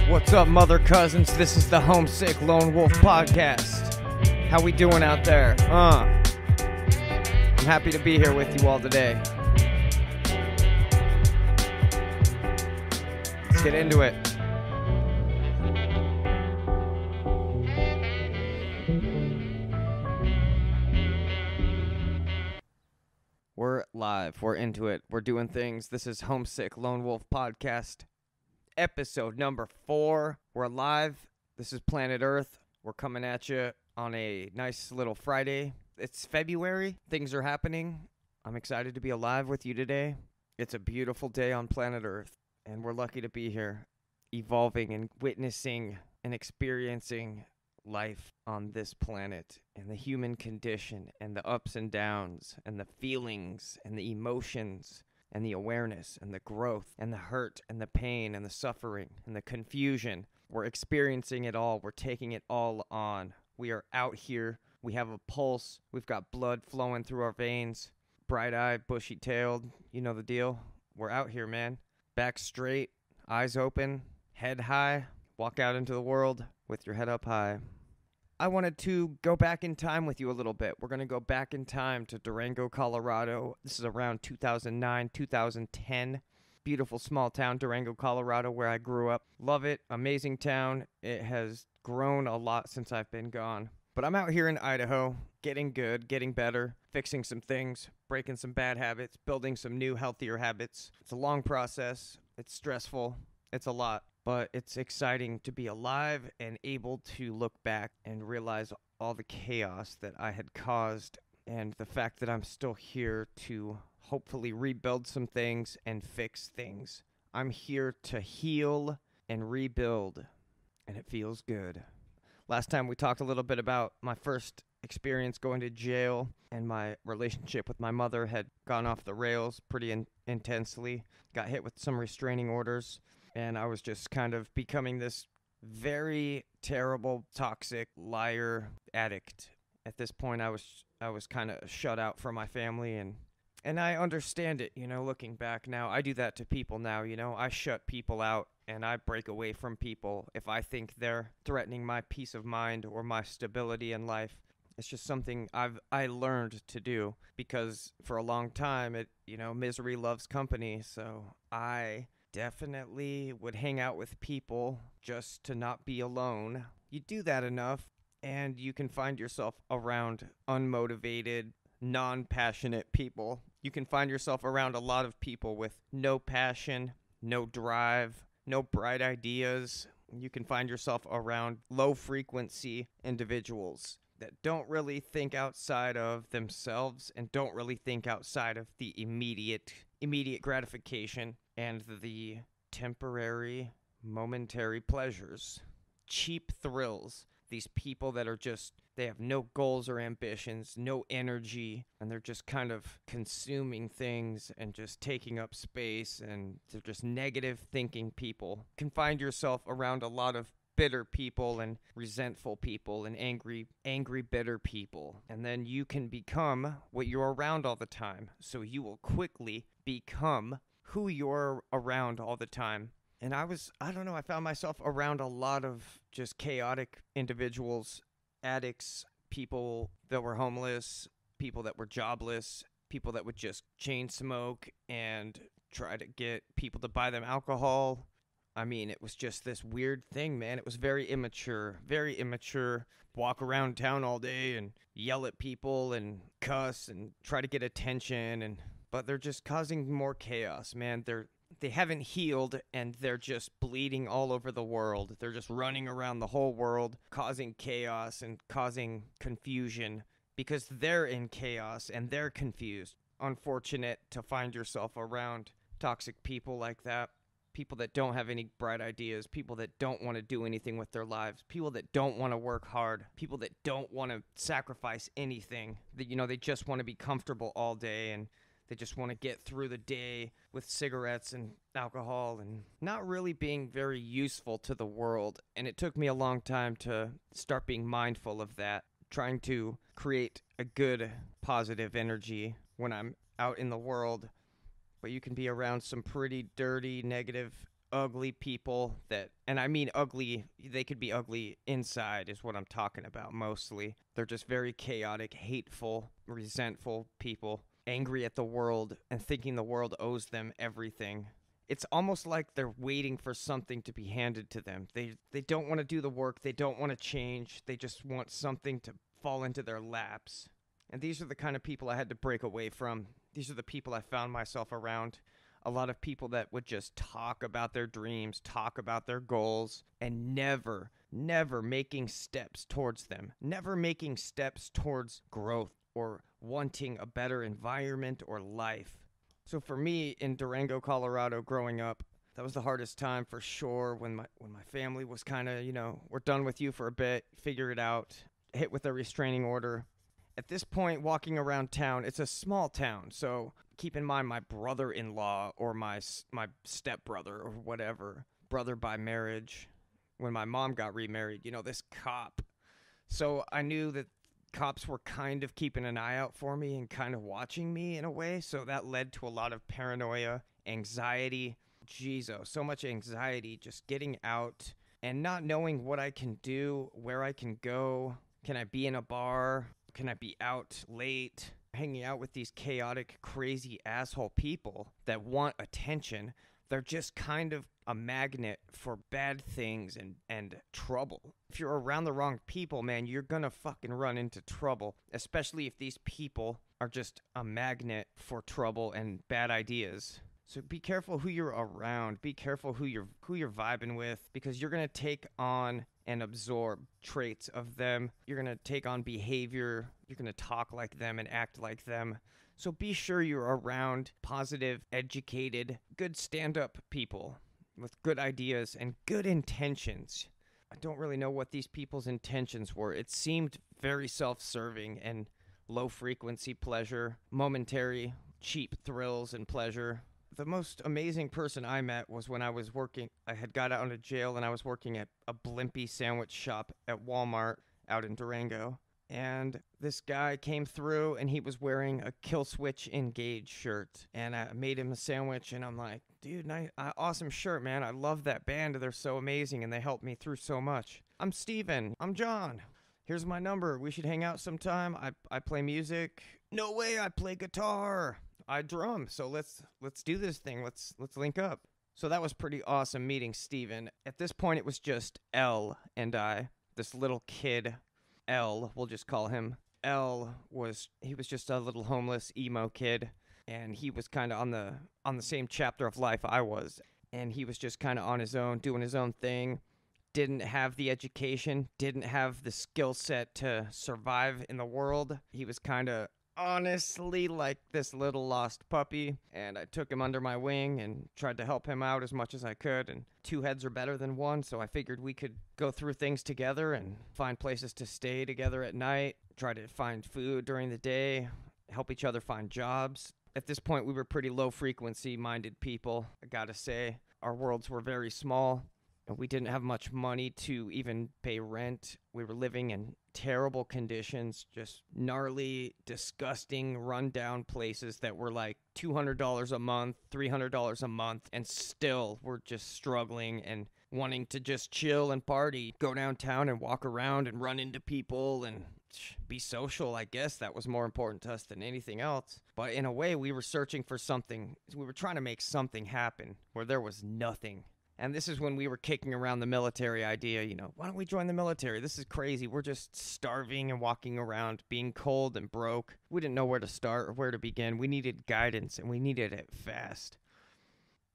What's up, mother cousins? This is the Homesick Lonewolf podcast. How we doing out there? I'm happy to be here with you all today. Let's get into it. We're live. We're into it. We're doing things. This is Homesick Lonewolf podcast. Episode number 4. We're live. This is Planet Earth. We're coming at you on a nice little Friday. It's February. Things are happening. I'm excited to be alive with you today. It's a beautiful day on planet Earth, and we're lucky to be here, evolving and witnessing and experiencing life on this planet and the human condition and the ups and downs and the feelings and the emotions and the awareness and the growth and the hurt and the pain and the suffering and the confusion. We're experiencing it all. We're taking it all on. We are out here. We have a pulse. We've got blood flowing through our veins. Bright-eyed, bushy-tailed. You know the deal. We're out here, man. Back straight, eyes open, head high. Walk out into the world with your head up high. I wanted to go back in time with you a little bit. We're going to go back in time to Durango, Colorado. This is around 2009, 2010. Beautiful small town, Durango, Colorado, where I grew up. Love it. Amazing town. It has grown a lot since I've been gone. But I'm out here in Idaho, getting good, getting better, fixing some things, breaking some bad habits, building some new, healthier habits. It's a long process. It's stressful. It's a lot. But it's exciting to be alive and able to look back and realize all the chaos that I had caused and the fact that I'm still here to hopefully rebuild some things and fix things. I'm here to heal and rebuild, and it feels good. Last time we talked a little bit about my first experience going to jail, and my relationship with my mother had gone off the rails pretty intensely. Got hit with some restraining orders. And I was just kind of becoming this very terrible, toxic liar addict. At this point, I was kind of shut out from my family, and I understand it, looking back now. I do that to people now, I shut people out, and I break away from people if I think they're threatening my peace of mind or my stability in life. It's just something I learned to do, because for a long time, misery loves company, so I definitely would hang out with people just to not be alone. You do that enough, and you can find yourself around unmotivated, non-passionate people. You can find yourself around a lot of people with no passion, no drive, no bright ideas. You can find yourself around low-frequency individuals that don't really think outside of themselves and don't really think outside of the immediate gratification and the temporary, momentary pleasures. Cheap thrills. These people that are just, they have no goals or ambitions, no energy, and they're just kind of consuming things and just taking up space, and they're just negative thinking people. You can find yourself around a lot of bitter people and resentful people and angry, bitter people. And then you can become what you're around all the time. So you will quickly become who you're around all the time. And I found myself around a lot of just chaotic individuals, addicts, people that were homeless, people that were jobless, people that would just chain smoke and try to get people to buy them alcohol. I mean, it was just this weird thing, man. It was very immature. Walk around town all day and yell at people and cuss and try to get attention, but they're just causing more chaos, man. They haven't healed, and they're just bleeding all over the world. They're just running around the whole world, causing chaos and causing confusion because they're in chaos and they're confused. Unfortunate to find yourself around toxic people like that. People that don't have any bright ideas, people that don't want to do anything with their lives, people that don't want to work hard, people that don't want to sacrifice anything. They just want to be comfortable all day, and they just want to get through the day with cigarettes and alcohol and not really being very useful to the world. And it took me a long time to start being mindful of that, trying to create a good, positive energy when I'm out in the world. But you can be around some pretty dirty, negative, ugly people and I mean ugly, they could be ugly inside is what I'm talking about mostly. They're just very chaotic, hateful, resentful people, angry at the world and thinking the world owes them everything. It's almost like they're waiting for something to be handed to them. They don't want to do the work. They don't want to change. They just want something to fall into their laps. And these are the kind of people I had to break away from. These are the people I found myself around. A lot of people that would just talk about their dreams, talk about their goals, and never making steps towards them. Never making steps towards growth or wanting a better environment or life. So for me in Durango, Colorado, growing up, that was the hardest time for sure when my family was kind of, we're done with you for a bit, figure it out, hit with a restraining order. At this point, walking around town, it's a small town, so keep in mind my brother-in-law or my stepbrother or whatever, brother by marriage, when my mom got remarried, this cop. So I knew that cops were kind of keeping an eye out for me and kind of watching me in a way, so that led to a lot of paranoia, anxiety. Jeez, so much anxiety just getting out and not knowing what I can do, where I can go. Can I be in a bar? Can I be out late? Hanging out with these chaotic, crazy asshole people that want attention. They're just kind of a magnet for bad things and trouble. If you're around the wrong people, man, you're gonna fucking run into trouble, especially if these people are just a magnet for trouble and bad ideas. So be careful who you're around. Be careful who you're vibing with, because you're gonna take on and absorb traits of them. You're gonna take on behavior. You're gonna talk like them and act like them. So be sure you're around positive, educated, good stand-up people with good ideas and good intentions. I don't really know what these people's intentions were. It seemed very self-serving and low-frequency pleasure, momentary, cheap thrills and pleasure. The most amazing person I met was when I had got out of jail and I was working at a Blimpie sandwich shop at Walmart out in Durango. And this guy came through and he was wearing a Kill Switch Engage shirt. And I made him a sandwich and I'm like, dude, awesome shirt, man. I love that band. They're so amazing and they helped me through so much. I'm Steven. I'm John. Here's my number. We should hang out sometime. I play music. No way, I play guitar. I drum, so let's do this thing. Let's link up. So that was pretty awesome meeting Steven. At this point, it was just L and I. This little kid, L, we'll just call him. He was just a little homeless emo kid, and he was kind of on the same chapter of life I was. And he was just kind of on his own, doing his own thing. Didn't have the education, didn't have the skill set to survive in the world. He was kind of honestly like this little lost puppy, and I took him under my wing and tried to help him out as much as I could, and two heads are better than one, so I figured we could go through things together and find places to stay together at night, try to find food during the day, help each other find jobs. At this point, we were pretty low-frequency minded people, I gotta say. Our worlds were very small, and we didn't have much money to even pay rent. We were living in terrible conditions, just gnarly, disgusting, rundown places that were like $200 a month, $300 a month, and still we're just struggling and wanting to just chill and party, go downtown and walk around and run into people and be social. I guess that was more important to us than anything else. But in a way, we were searching for something. We were trying to make something happen where there was nothing. And this is when we were kicking around the military idea, why don't we join the military? This is crazy. We're just starving and walking around, being cold and broke. We didn't know where to start or where to begin. We needed guidance, and we needed it fast.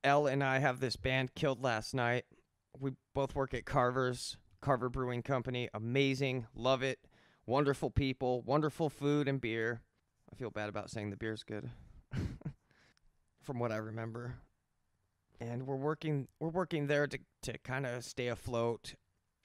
Elle and I have this band, Killed Last Night. We both work at Carver Brewing Company. Amazing. Love it. Wonderful people. Wonderful food and beer. I feel bad about saying the beer's good. From what I remember. And we're working there to kind of stay afloat.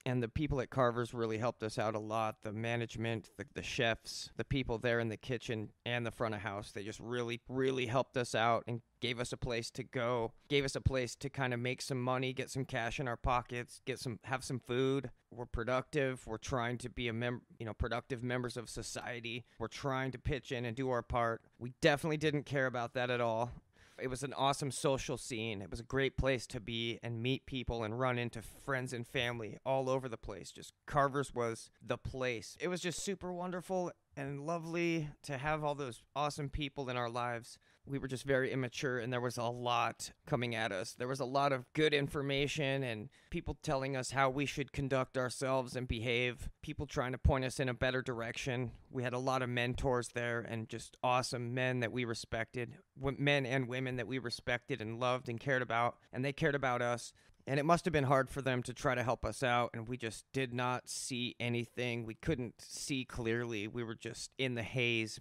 And the people at Carver's really helped us out a lot. The management, the chefs, the people there in the kitchen and the front of house, they just really, really helped us out and gave us a place to go, gave us a place to kind of make some money, get some cash in our pockets, have some food. We're productive. We're trying to be productive members of society. We're trying to pitch in and do our part. We definitely didn't care about that at all. It was an awesome social scene. It was a great place to be and meet people and run into friends and family all over the place. Just Carver's was the place. It was just super wonderful and lovely to have all those awesome people in our lives. We were just very immature, and there was a lot coming at us. There was a lot of good information and people telling us how we should conduct ourselves and behave, people trying to point us in a better direction. We had a lot of mentors there and just awesome men that we respected, men and women that we respected and loved and cared about, and they cared about us. And it must have been hard for them to try to help us out, and we just did not see anything. We couldn't see clearly. We were just in the haze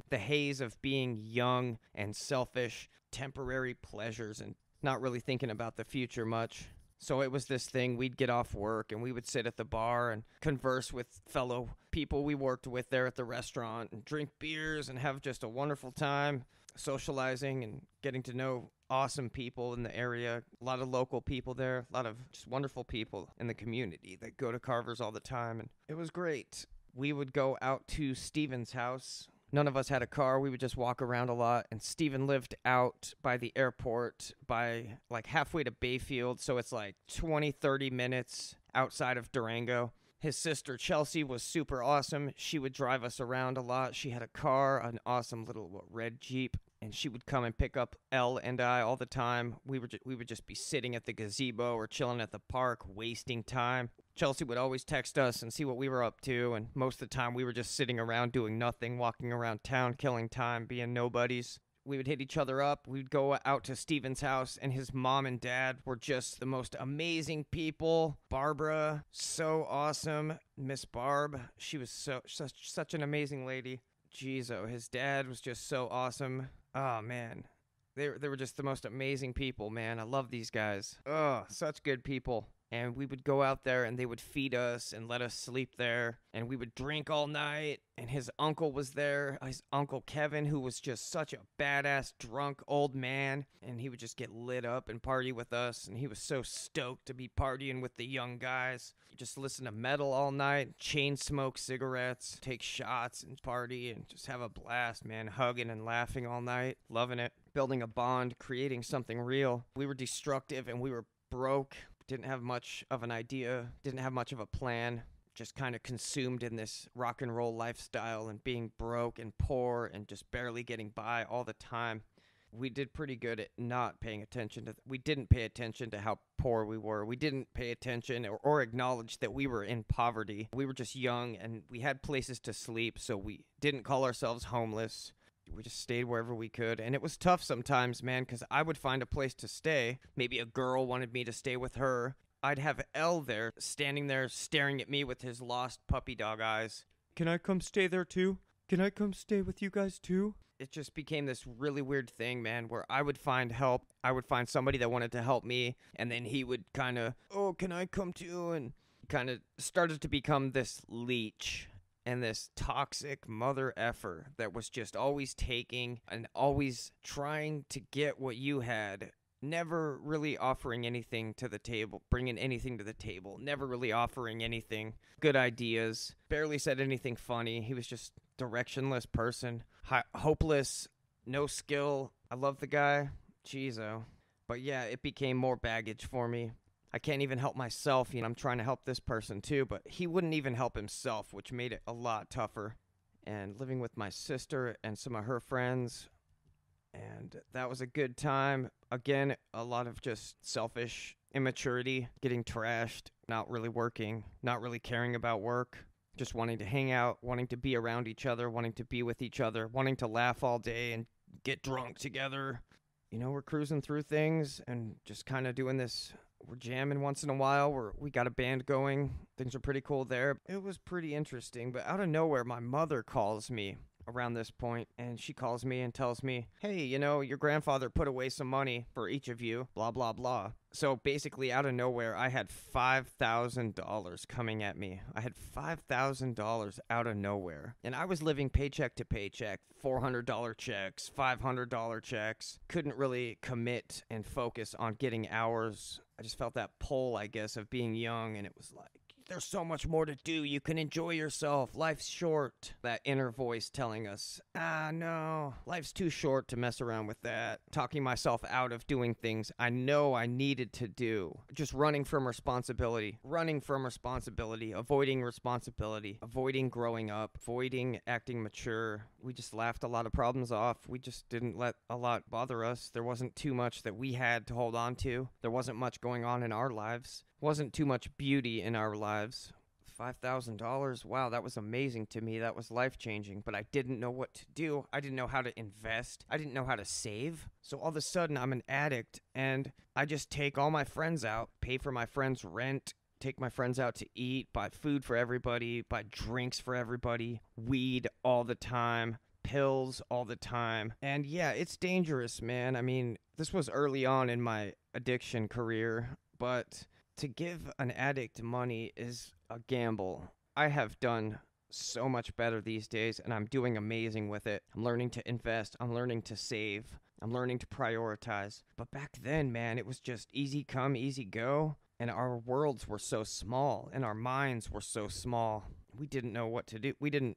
of being young and selfish, temporary pleasures, and not really thinking about the future much. So it was this thing, we'd get off work, and we would sit at the bar and converse with fellow people we worked with there at the restaurant, and drink beers and have just a wonderful time socializing and getting to know awesome people in the area, a lot of local people there, a lot of just wonderful people in the community that go to Carver's all the time, and it was great. We would go out to Steven's house. None of us had a car. We would just walk around a lot, and Steven lived out by the airport, by like halfway to Bayfield, so it's like 20-30 minutes outside of Durango. His sister Chelsea was super awesome. She would drive us around a lot. She had a car, an awesome little red Jeep, and she would come and pick up Elle and I all the time. We would just be sitting at the gazebo or chilling at the park, wasting time. Chelsea would always text us and see what we were up to, and most of the time we were just sitting around doing nothing, walking around town, killing time, being nobodies. We would hit each other up. We'd go out to Steven's house, and his mom and dad were just the most amazing people. Barbara, so awesome. Miss Barb, she was such an amazing lady. Jeez, his dad was just so awesome. Oh, man. They were just the most amazing people, man. I love these guys. Oh, such good people. And we would go out there, and they would feed us and let us sleep there. And we would drink all night. And his uncle was there, his Uncle Kevin, who was just such a badass, drunk old man. And he would just get lit up and party with us. And he was so stoked to be partying with the young guys. Just listen to metal all night, chain smoke cigarettes, take shots and party and just have a blast, man. Hugging and laughing all night, loving it. Building a bond, creating something real. We were destructive and we were broke. Didn't have much of an idea, didn't have much of a plan, just kind of consumed in this rock and roll lifestyle and being broke and poor and just barely getting by all the time. We did pretty good at not paying attention to, we didn't pay attention to how poor we were. We didn't pay attention or acknowledge that we were in poverty. We were just young and we had places to sleep, so we didn't call ourselves homeless. We just stayed wherever we could, and it was tough sometimes, man, because I would find a place to stay. Maybe a girl wanted me to stay with her. I'd have Elle there, standing there, staring at me with his lost puppy dog eyes. Can I come stay there too? Can I come stay with you guys too? It just became this really weird thing, man, where I would find help. I would find somebody that wanted to help me, and then he would kind of, oh, can I come too? And kind of started to become this leech. And this toxic mother effer that was just always taking and always trying to get what you had, never really offering anything to the table, bringing anything to the table, never really offering anything, good ideas, barely said anything funny. He was just directionless person, hopeless, no skill. I love the guy. Jeez, oh. But yeah, it became more baggage for me. I can't even help myself, I'm trying to help this person too, but he wouldn't even help himself, which made it a lot tougher. And living with my sister and some of her friends, and that was a good time. Again, a lot of just selfish immaturity, getting trashed, not really working, not really caring about work, just wanting to hang out, wanting to be around each other, wanting to be with each other, wanting to laugh all day and get drunk together. We're cruising through things and just kind of doing this. We're jamming once in a while. We got a band going. Things are pretty cool there. It was pretty interesting, but out of nowhere, my mother calls me around this point, and she calls me and tells me, hey, your grandfather put away some money for each of you, blah, blah, blah. So basically, out of nowhere, I had $5,000 coming at me. I had $5,000 out of nowhere. And I was living paycheck to paycheck, $400 checks, $500 checks. Couldn't really commit and focus on getting hours. I just felt that pull, I guess, of being young, and it was like, There's so much more to do. You can enjoy yourself. Life's short. That inner voice telling us, no, life's too short to mess around with that. Talking myself out of doing things I know I needed to do. Just running from responsibility, avoiding responsibility, avoiding growing up, avoiding acting mature. We just laughed a lot of problems off. We just didn't let a lot bother us. There wasn't too much that we had to hold on to. There wasn't much going on in our lives. Wasn't too much beauty in our lives. $5,000, wow, that was amazing to me. That was life-changing, but I didn't know what to do. I didn't know how to invest. I didn't know how to save. So all of a sudden, I'm an addict, and I just take all my friends out, pay for my friends' rent, take my friends out to eat, buy food for everybody, buy drinks for everybody, weed all the time, pills all the time. And yeah, it's dangerous, man. I mean, this was early on in my addiction career, but to give an addict money is a gamble. I have done so much better these days, and I'm doing amazing with it. I'm learning to invest. I'm learning to save. I'm learning to prioritize. But back then, man, it was just easy come, easy go. And our worlds were so small, and our minds were so small. We didn't know what to do. We didn't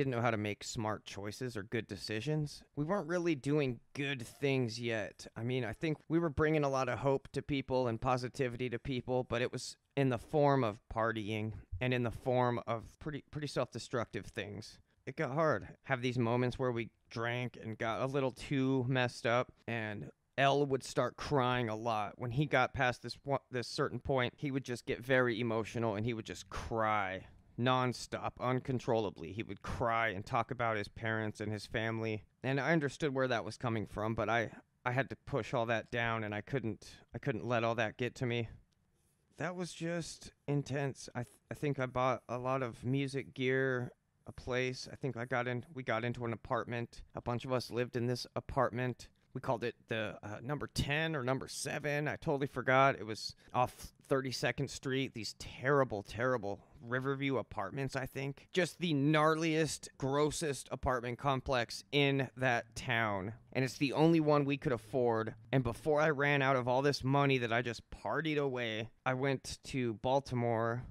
know how to make smart choices or good decisions. We weren't really doing good things yet. I mean, I think we were bringing a lot of hope to people and positivity to people, but it was in the form of partying and in the form of pretty self-destructive things. It got hard. Have these moments where we drank and got a little too messed up, and L would start crying a lot. When he got past this certain point, he would just get very emotional and he would just cry nonstop, uncontrollably. He would cry and talk about his parents and his family. And I understood where that was coming from, but I had to push all that down, and I couldn't let all that get to me. That was just intense. I think I bought a lot of music gear, a place. I think we got into an apartment. A bunch of us lived in this apartment. We called it the number 10 or number 7. I totally forgot. It was off 32nd Street. These terrible, terrible Riverview apartments, I think. Just the gnarliest, grossest apartment complex in that town. And it's the only one we could afford. And before I ran out of all this money that I just partied away, I went to Baltimore.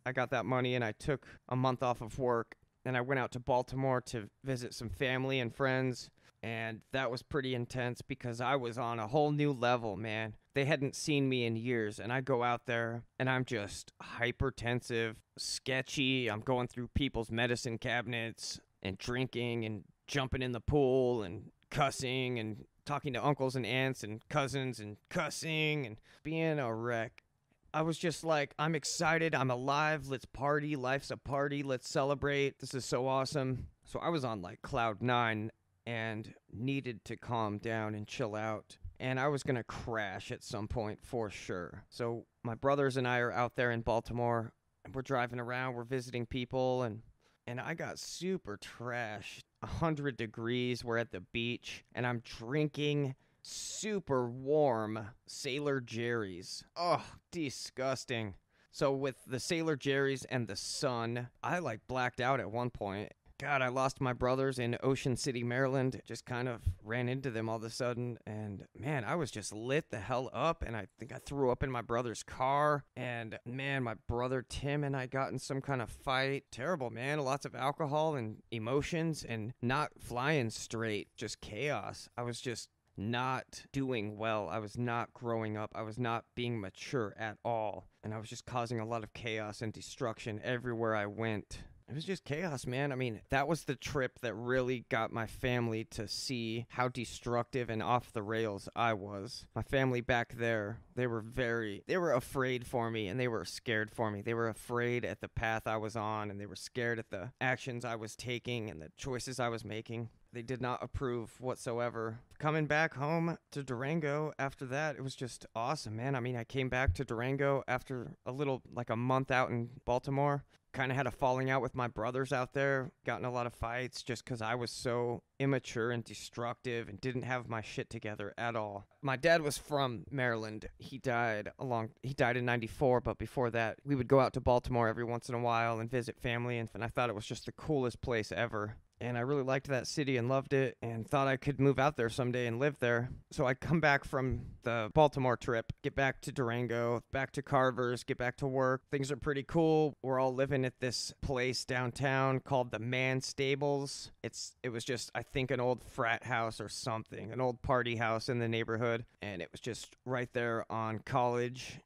I got that money and I took a month off of work. And I went out to Baltimore to visit some family and friends. And that was pretty intense because I was on a whole new level, man. They hadn't seen me in years, and I go out there, and I'm just hypertensive, sketchy. I'm going through people's medicine cabinets and drinking and jumping in the pool and cussing and talking to uncles and aunts and cousins and cussing and being a wreck. I was just like, I'm excited. I'm alive. Let's party. Life's a party. Let's celebrate. This is so awesome. So I was on like cloud 9 and needed to calm down and chill out. And I was going to crash at some point for sure. So my brothers and I are out there in Baltimore, and we're driving around, we're visiting people, and I got super trashed. 100 degrees, we're at the beach, and I'm drinking super warm Sailor Jerry's. Oh, disgusting. So with the Sailor Jerry's and the sun, I like blacked out at one point. God, I lost my brothers in Ocean City, Maryland. Just kind of ran into them all of a sudden. And man, I was just lit the hell up. And I think I threw up in my brother's car. And man, my brother Tim and I got in some kind of fight. Terrible, man. Lots of alcohol and emotions and not flying straight. Just chaos. I was just not doing well. I was not growing up. I was not being mature at all. And I was just causing a lot of chaos and destruction everywhere I went. It was just chaos, man. I mean, that was the trip that really got my family to see how destructive and off the rails I was. My family back there, they were afraid for me, and they were scared for me. They were afraid at the path I was on, and they were scared at the actions I was taking and the choices I was making. They did not approve whatsoever. Coming back home to Durango after that, it was just awesome, man. I mean, I came back to Durango after a month out in Baltimore. Kind of had a falling out with my brothers out there. Got in a lot of fights just because I was so immature and destructive and didn't have my shit together at all. My dad was from Maryland. He died in 94, but before that, we would go out to Baltimore every once in a while and visit family, and I thought it was just the coolest place ever. and I really liked that city and loved it and thought I could move out there someday and live there. So I come back from the Baltimore trip, get back to Durango, back to Carver's, get back to work. Things are pretty cool. We're all living at this place downtown called the Man Stables. It was just, I think, an old frat house or something, an old party house in the neighborhood, and it was just right there on College.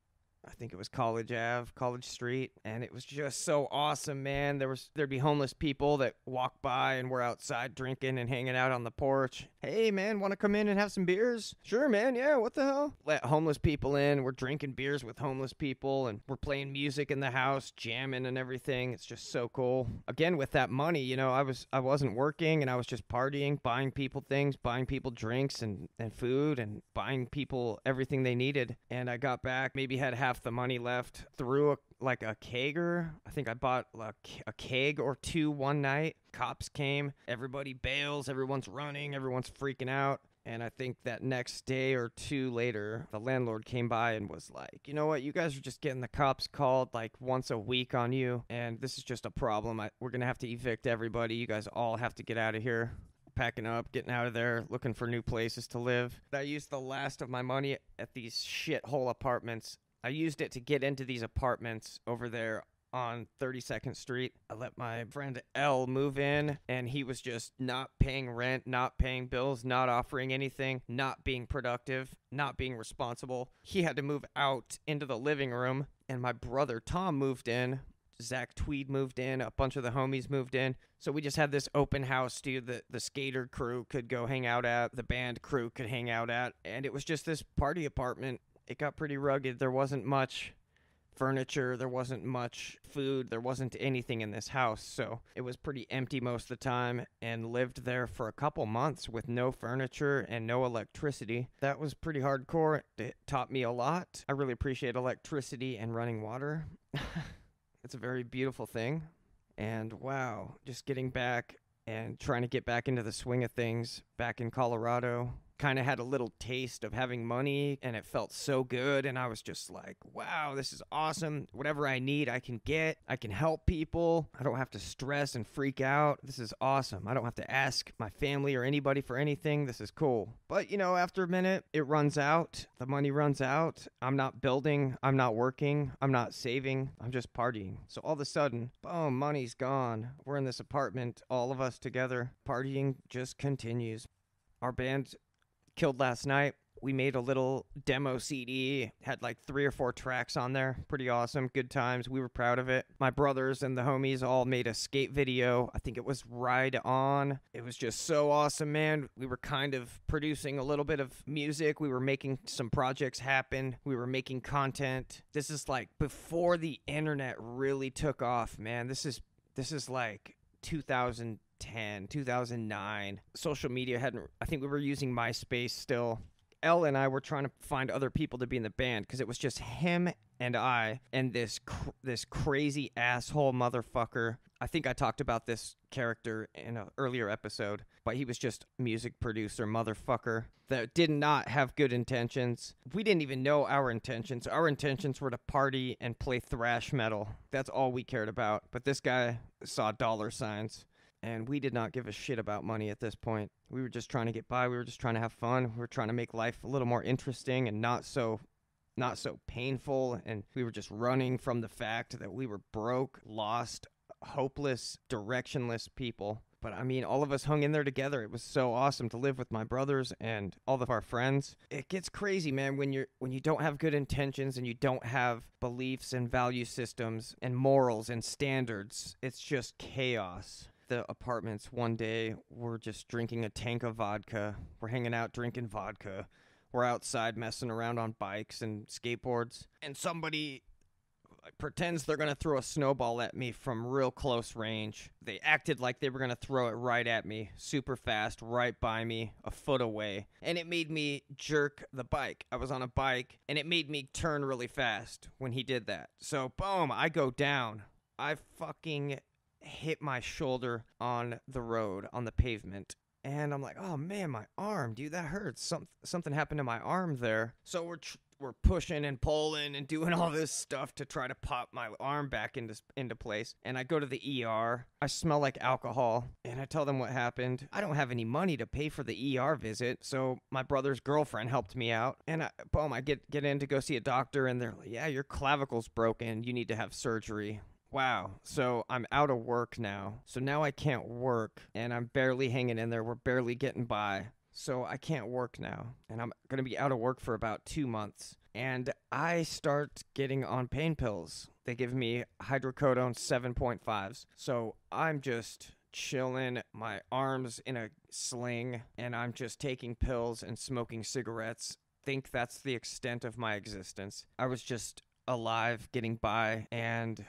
I think it was College Ave, College Street, and it was just so awesome, man. There'd be homeless people that walk by and we're outside drinking and hanging out on the porch. Hey, man, want to come in and have some beers? Sure, man, yeah, what the hell? Let homeless people in. We're drinking beers with homeless people, and we're playing music in the house, jamming and everything. It's just so cool. Again, with that money, you know, I wasn't working, and I was just partying, buying people things, buying people drinks and food, and buying people everything they needed. And I got back, maybe had half the money left, threw a kegger. I think I bought a keg or two one night. Cops came, everybody bails, everyone's running, everyone's freaking out. And I think that next day or two later, the landlord came by and was like, you know what, you guys are just getting the cops called like once a week on you, and this is just a problem. We're going to have to evict everybody. You guys all have to get out of here. Packing up, getting out of there, looking for new places to live. I used the last of my money at these shithole apartments. I used it to get into these apartments over there on 32nd Street. I let my friend L move in, and he was just not paying rent, not paying bills, not offering anything, not being productive, not being responsible. He had to move out into the living room, and my brother Tom moved in. Zach Tweed moved in, a bunch of the homies moved in. So we just had this open house, dude, that the skater crew could go hang out at, the band crew could hang out at, and it was just this party apartment. It got pretty rugged. There wasn't much furniture, there wasn't much food, there wasn't anything in this house, so it was pretty empty most of the time, and lived there for a couple months with no furniture and no electricity. That was pretty hardcore. It taught me a lot. I really appreciate electricity and running water. It's a very beautiful thing, and wow, just getting back and trying to get back into the swing of things back in Colorado. Kind of had a little taste of having money, and it felt so good, and I was just like, wow, this is awesome. Whatever I need, I can get. I can help people. I don't have to stress and freak out. This is awesome. I don't have to ask my family or anybody for anything. This is cool. But, you know, after a minute, it runs out. The money runs out. I'm not building. I'm not working. I'm not saving. I'm just partying. So all of a sudden, boom, money's gone. We're in this apartment, all of us together. Partying just continues. Our band killed last night. We made a little demo CD, had like 3 or 4 tracks on there. Pretty awesome, good times. We were proud of it. My brothers and the homies all made a skate video. I think it was Ride On. It was just so awesome, man. We were kind of producing a little bit of music. We were making some projects happen. We were making content. This is like before the internet really took off, man. This is like 2010, 2009. Social media I think we were using MySpace still. Elle and I were trying to find other people to be in the band because it was just him and I and this crazy asshole motherfucker. I think I talked about this character in an earlier episode, but he was just music producer motherfucker that did not have good intentions. We didn't even know our intentions. Our intentions were to party and play thrash metal. That's all we cared about. But this guy saw dollar signs, and we did not give a shit about money at this point. We were just trying to get by. We were just trying to have fun. We were trying to make life a little more interesting and not so painful. And we were just running from the fact that we were broke, lost, hopeless, directionless people. But I mean, all of us hung in there together. It was so awesome to live with my brothers and all of our friends. It gets crazy, man, when you don't have good intentions and you don't have beliefs and value systems and morals and standards. It's just chaos. The apartments one day, we're just drinking a tank of vodka. We're hanging out drinking vodka. We're outside messing around on bikes and skateboards. And somebody pretends they're going to throw a snowball at me from real close range. They acted like they were going to throw it right at me, super fast, right by me, a foot away. And it made me jerk the bike. I was on a bike, and it made me turn really fast when he did that. So, boom, I go down. I fucking hit my shoulder on the road, on the pavement. And I'm like, oh man, my arm, dude, that hurts. Something happened to my arm there. So we're pushing and pulling and doing all this stuff to try to pop my arm back into place. And I go to the ER. I smell like alcohol, and I tell them what happened. I don't have any money to pay for the ER visit, so my brother's girlfriend helped me out. And I get in to go see a doctor, and they're like, yeah, your clavicle's broken. You need to have surgery. Wow. So I'm out of work now. So now I can't work, and I'm barely hanging in there. We're barely getting by. So I can't work now, and I'm going to be out of work for about 2 months. And I start getting on pain pills. They give me hydrocodone 7.5s. So I'm just chilling, my arms in a sling, and I'm just taking pills and smoking cigarettes. Think that's the extent of my existence. I was just alive, getting by, and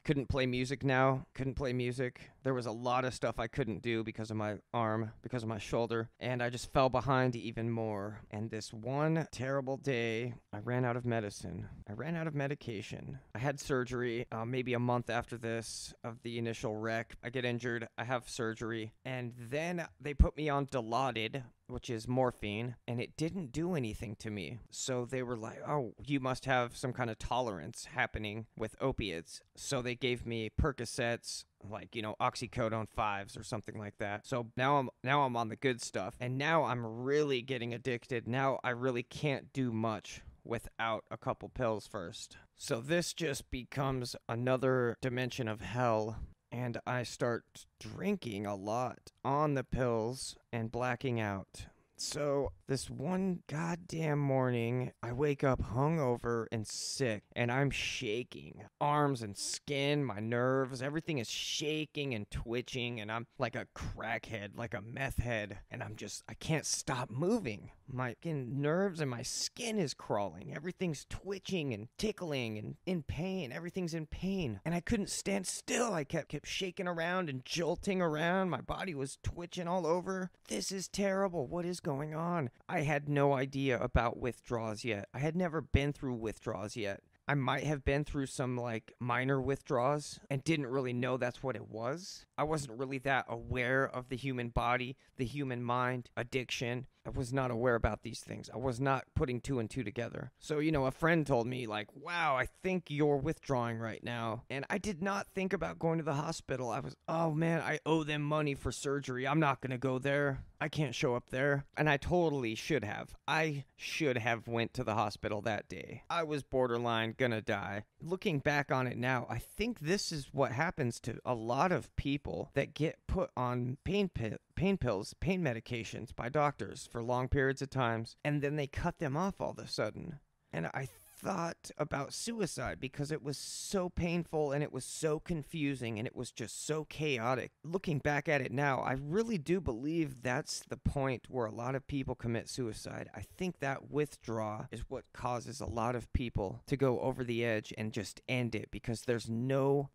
couldn't play music now. Couldn't play music. There was a lot of stuff I couldn't do because of my arm, because of my shoulder, and I just fell behind even more. And this one terrible day, I ran out of medicine. I ran out of medication. I had surgery maybe a month after this of the initial wreck. I get injured. I have surgery. And then they put me on Dilaudid, which is morphine, and it didn't do anything to me. So they were like, oh, you must have some kind of tolerance happening with opiates. So they gave me Percocets, like, oxycodone 5s or something like that. So now I'm on the good stuff, and now I'm really getting addicted. Now I really can't do much without a couple pills first. So this just becomes another dimension of hell. And I start drinking a lot on the pills and blacking out. So this one goddamn morning, I wake up hungover and sick, and I'm shaking. Arms and skin, my nerves, everything is shaking and twitching, and I'm like a crackhead, like a meth head, and I can't stop moving. My nerves and my skin is crawling. Everything's twitching and tickling and in pain. Everything's in pain. And I couldn't stand still. I kept shaking around and jolting around. My body was twitching all over. This is terrible. What is going on? I had no idea about withdrawals yet. I had never been through withdrawals yet. I might have been through some minor withdrawals and didn't really know that's what it was. I wasn't really that aware of the human body, the human mind, addiction. I was not aware about these things. I was not putting two and two together. So, a friend told me wow, I think you're withdrawing right now. And I did not think about going to the hospital. I was, oh man, I owe them money for surgery. I'm not going to go there. I can't show up there. And I totally should have. I should have went to the hospital that day. I was borderline gonna die. Looking back on it now, I think this is what happens to a lot of people that get put on pain pills, pain medications by doctors for long periods of times, and then they cut them off all of a sudden. And I thought about suicide because it was so painful and it was so confusing and it was just so chaotic. Looking back at it now, I really do believe that's the point where a lot of people commit suicide. I think that withdrawal is what causes a lot of people to go over the edge and just end it because there's no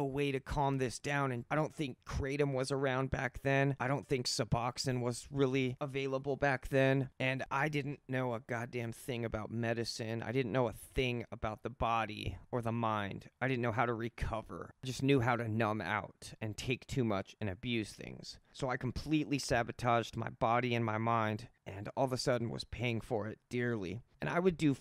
way to calm this down. And I don't think kratom was around back then. I don't think Suboxone was really available back then. And I didn't know a goddamn thing about medicine. I didn't know a thing about the body or the mind. I didn't know how to recover. I just knew how to numb out and take too much and abuse things. So I completely sabotaged my body and my mind, and all of a sudden was paying for it dearly. And I would do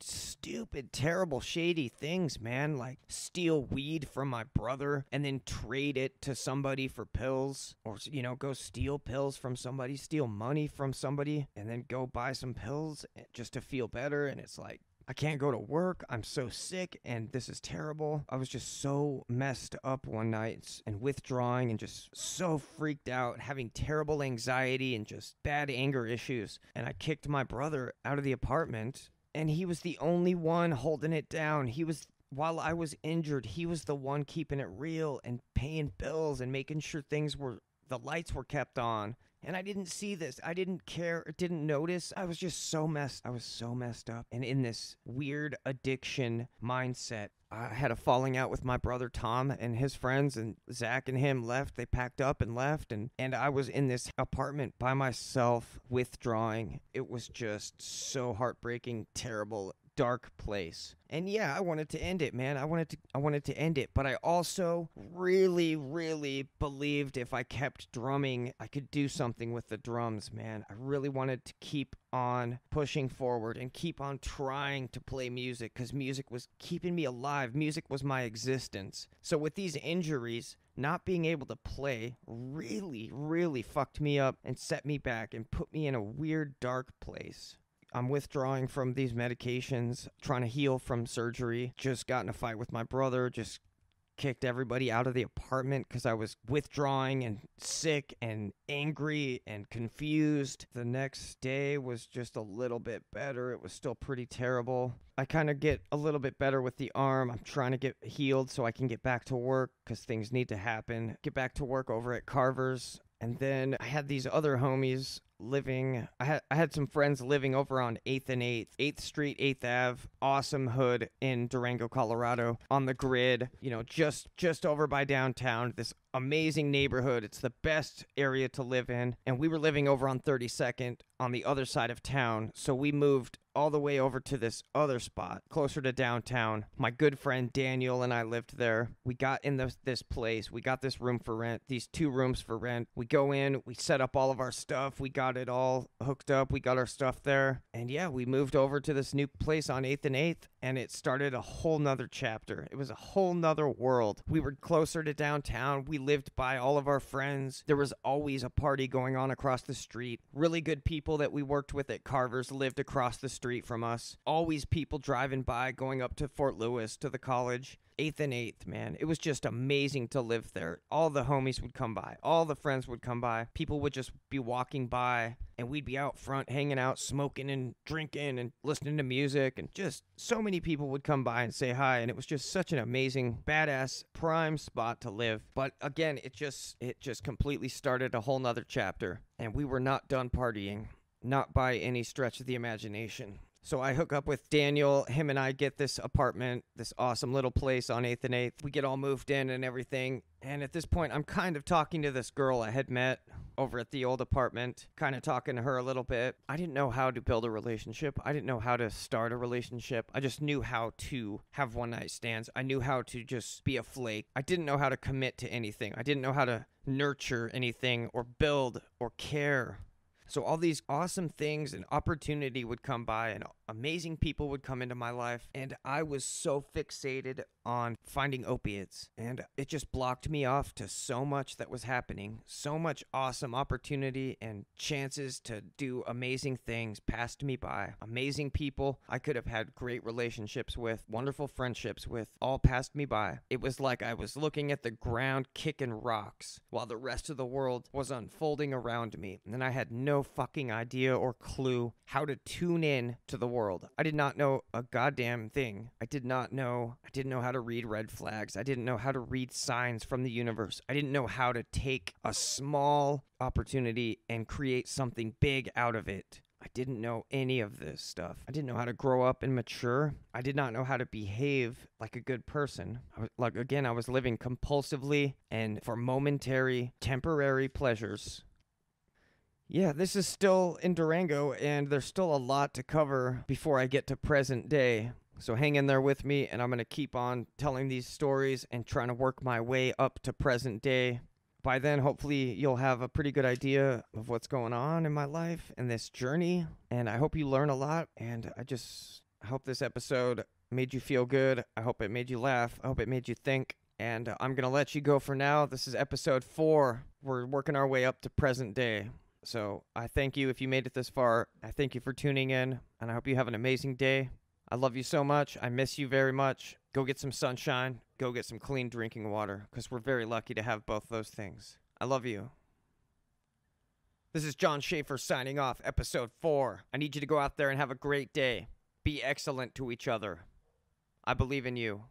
stupid, terrible, shady things, man, like steal weed from my brother and then trade it to somebody for pills, or go steal pills from somebody, steal money from somebody, and then go buy some pills just to feel better. And it's like, I can't go to work. I'm so sick, and this is terrible. I was just so messed up one night and withdrawing and just so freaked out, having terrible anxiety and just bad anger issues. And I kicked my brother out of the apartment, and he was the only one holding it down. While I was injured, he was the one keeping it real and paying bills and making sure the lights were kept on. And I didn't see this. I didn't care. Didn't notice. I was so messed up. And in this weird addiction mindset, I had a falling out with my brother Tom and his friends, and Zach and him left. They packed up and left, and I was in this apartment by myself withdrawing. It was just so heartbreaking, terrible, dark place. And yeah, I wanted to end it, man. I wanted to end it, but I also really, really believed if I kept drumming, I could do something with the drums, man. I really wanted to keep on pushing forward and keep on trying to play music, because music was keeping me alive. Music was my existence. So with these injuries, not being able to play really, really fucked me up and set me back and put me in a weird, dark place. I'm withdrawing from these medications, trying to heal from surgery. Just got in a fight with my brother, just kicked everybody out of the apartment because I was withdrawing and sick and angry and confused. The next day was just a little bit better. It was still pretty terrible. I kind of get a little bit better with the arm. I'm trying to get healed so I can get back to work because things need to happen. Get back to work over at Carver's. And then I had these other homies living. I had some friends living over on 8th and 8th Street, 8th Ave, awesome hood in Durango, Colorado, on the grid, you know, just over by downtown, this amazing neighborhood. It's the best area to live in. And we were living over on 32nd on the other side of town. So we moved all the way over to this other spot closer to downtown. My good friend Daniel and I lived there. We got in this place. We got this room for rent, these 2 rooms for rent. We go in, we set up all of our stuff. We got it all hooked up. We got our stuff there. And yeah, we moved over to this new place on 8th and 8th, and it started a whole nother chapter. It was a whole nother world. We were closer to downtown. We lived by all of our friends. There was always a party going on across the street. Really good people that we worked with at Carver's lived across the street from us. Always people driving by, going up to Fort Lewis, to the college. 8th and 8th, man. It was just amazing to live there. All the homies would come by. All the friends would come by. People would just be walking by, and we'd be out front hanging out, smoking and drinking and listening to music, and just so many people would come by and say hi, and it was just such an amazing, badass, prime spot to live. But again, it just completely started a whole nother chapter, and we were not done partying. Not by any stretch of the imagination. So I hook up with Daniel. Him and I get this apartment, this awesome little place on 8th and 8th. We get all moved in and everything. And at this point, I'm kind of talking to this girl I had met over at the old apartment, kind of talking to her a little bit. I didn't know how to build a relationship. I didn't know how to start a relationship. I just knew how to have one-night stands. I knew how to just be a flake. I didn't know how to commit to anything. I didn't know how to nurture anything or build or care. So all these awesome things and opportunity would come by, and amazing people would come into my life, and I was so fixated on finding opiates, and it just blocked me off to so much that was happening. So much awesome opportunity and chances to do amazing things passed me by. Amazing people I could have had great relationships with, wonderful friendships with, all passed me by. It was like I was looking at the ground kicking rocks while the rest of the world was unfolding around me, and I had no fucking idea or clue how to tune in to the world. I did not know a goddamn thing. I didn't know how to read red flags. I didn't know how to read signs from the universe. I didn't know how to take a small opportunity and create something big out of it. I didn't know any of this stuff. I didn't know how to grow up and mature. I did not know how to behave like a good person. I was living compulsively and for momentary, temporary pleasures. Yeah, this is still in Durango, and there's still a lot to cover before I get to present day. So hang in there with me, and I'm going to keep on telling these stories and trying to work my way up to present day. By then, hopefully, you'll have a pretty good idea of what's going on in my life and this journey, and I hope you learn a lot, and I hope this episode made you feel good. I hope it made you laugh. I hope it made you think, and I'm going to let you go for now. This is episode 4. We're working our way up to present day. So I thank you if you made it this far. I thank you for tuning in, and I hope you have an amazing day. I love you so much. I miss you very much. Go get some sunshine. Go get some clean drinking water, because we're very lucky to have both those things. I love you. This is John Schaefer signing off, episode 4. I need you to go out there and have a great day. Be excellent to each other. I believe in you.